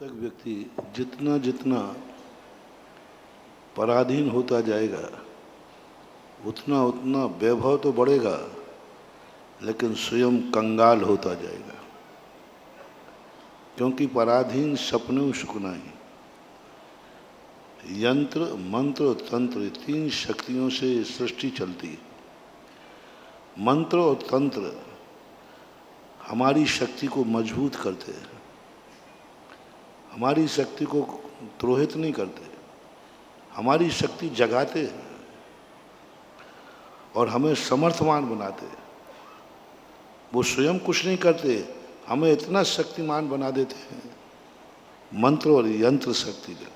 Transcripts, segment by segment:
तक व्यक्ति जितना जितना पराधीन होता जाएगा उतना उतना वैभव तो बढ़ेगा, लेकिन स्वयं कंगाल होता जाएगा। क्योंकि पराधीन सपने सुकनाई, यंत्र मंत्र और तंत्र, तीन शक्तियों से सृष्टि चलती है। मंत्र और तंत्र हमारी शक्ति को मजबूत करते हैं, हमारी शक्ति को द्रोहित नहीं करते, हमारी शक्ति जगाते हैं और हमें समर्थवान बनाते हैं। वो स्वयं कुछ नहीं करते, हमें इतना शक्तिमान बना देते हैं मंत्र और यंत्र शक्ति में,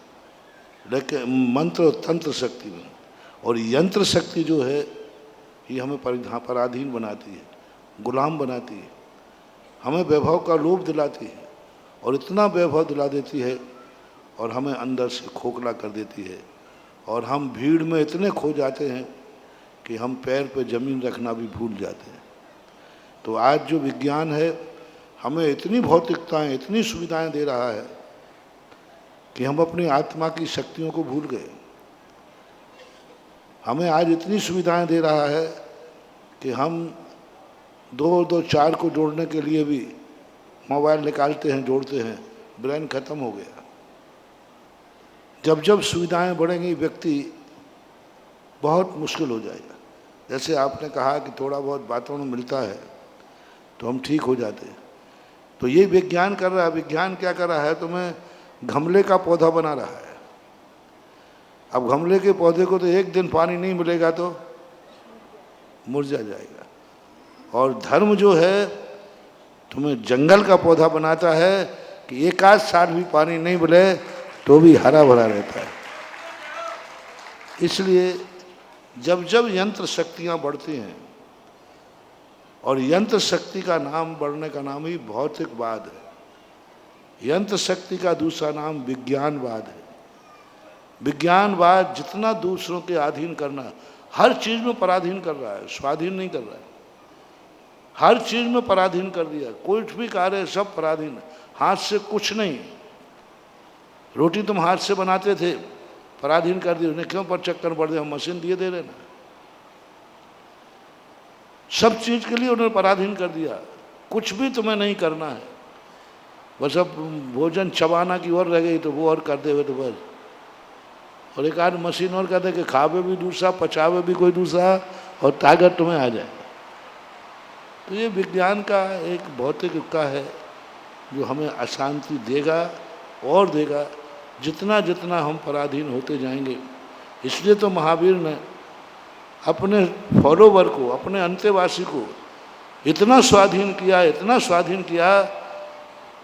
लेकिन मंत्र और तंत्र शक्ति में। और यंत्र शक्ति जो है ये हमें पराधीन बनाती है, गुलाम बनाती है, हमें वैभव का लोभ दिलाती है और इतना वैभव दिला देती है और हमें अंदर से खोखला कर देती है। और हम भीड़ में इतने खो जाते हैं कि हम पैर पे ज़मीन रखना भी भूल जाते हैं। तो आज जो विज्ञान है हमें इतनी भौतिकताएं, इतनी सुविधाएं दे रहा है कि हम अपनी आत्मा की शक्तियों को भूल गए। हमें आज इतनी सुविधाएं दे रहा है कि हम दो और दो चार को जोड़ने के लिए भी मोबाइल निकालते हैं, जोड़ते हैं, ब्रेन खत्म हो गया। जब जब सुविधाएं बढ़ेंगी व्यक्ति बहुत मुश्किल हो जाएगा। जैसे आपने कहा कि थोड़ा बहुत बातों में मिलता है तो हम ठीक हो जाते हैं, तो ये विज्ञान कर रहा है। विज्ञान क्या कर रहा है, तुम्हें गमले का पौधा बना रहा है। अब गमले के पौधे को तो एक दिन पानी नहीं मिलेगा तो मुरझा जाएगा। और धर्म जो है तुम्हें जंगल का पौधा बनाता है कि एक आध साल भी पानी नहीं मिले तो भी हरा भरा रहता है। इसलिए जब जब यंत्र शक्तियाँ बढ़ती हैं, और यंत्र शक्ति का नाम बढ़ने का नाम ही भौतिकवाद है, यंत्र शक्ति का दूसरा नाम विज्ञानवाद है। विज्ञानवाद जितना दूसरों के अधीन करना, हर चीज़ में पराधीन कर रहा है, स्वाधीन नहीं कर रहा है। हर चीज़ में पराधीन कर दिया, कोई भी कार्य सब पराधीन। हाथ से कुछ नहीं, रोटी तुम हाथ से बनाते थे, पराधीन कर दिया। उन्हें क्यों पर चक्कर पड़ दिया, हम मशीन दिए दे रहे ना। सब चीज़ के लिए उन्होंने पराधीन कर दिया, कुछ भी तुम्हें नहीं करना है, बस अब भोजन चबाना की ओर रह गई तो वो और कर दे हुए तो बस। और एक आध मशीन और कहते कि खावे भी दूसरा, पचावे भी कोई दूसरा, और ताकत तुम्हें आ जाए। तो ये विज्ञान का एक भौतिक युक्का है जो हमें अशांति देगा और देगा जितना जितना हम पराधीन होते जाएंगे। इसलिए तो महावीर ने अपने फॉलोवर को, अपने अंतेवासी को इतना स्वाधीन किया, इतना स्वाधीन किया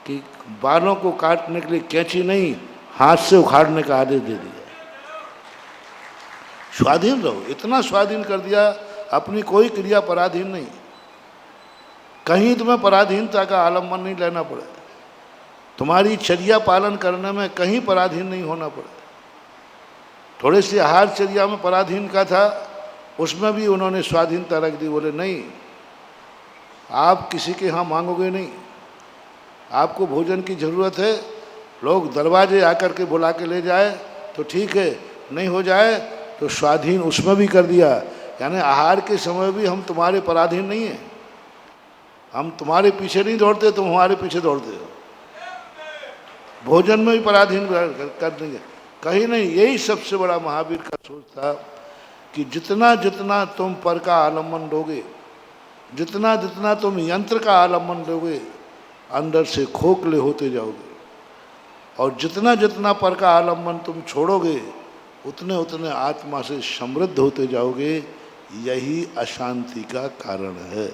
कि बालों को काटने के लिए कैंची नहीं, हाथ से उखाड़ने का आदेश दे दिया। स्वाधीन रहो, इतना स्वाधीन कर दिया, अपनी कोई क्रिया पराधीन नहीं। कहीं तुम्हें पराधीनता का आलम्बन नहीं लेना पड़े, तुम्हारी चर्या पालन करने में कहीं पराधीन नहीं होना पड़े। थोड़े से आहार चर्या में पराधीन का था, उसमें भी उन्होंने स्वाधीनता रख दी। बोले नहीं, आप किसी के यहाँ मांगोगे नहीं, आपको भोजन की ज़रूरत है, लोग दरवाजे आकर के बुला के ले जाए तो ठीक है, नहीं हो जाए तो स्वाधीन उसमें भी कर दिया। यानी आहार के समय भी हम तुम्हारे पराधीन नहीं हैं, हम तुम्हारे पीछे नहीं दौड़ते, तुम हमारे पीछे दौड़ते हो। भोजन में भी पराधीन कर देंगे, कहीं नहीं। यही सबसे बड़ा महावीर का सोच था कि जितना जितना तुम पर का आलम्बन लोगे, जितना जितना तुम यंत्र का आलम्बन लोगे, अंदर से खोखले होते जाओगे। और जितना जितना पर का आलम्बन तुम छोड़ोगे, उतने उतने आत्मा से समृद्ध होते जाओगे। यही अशांति का कारण है।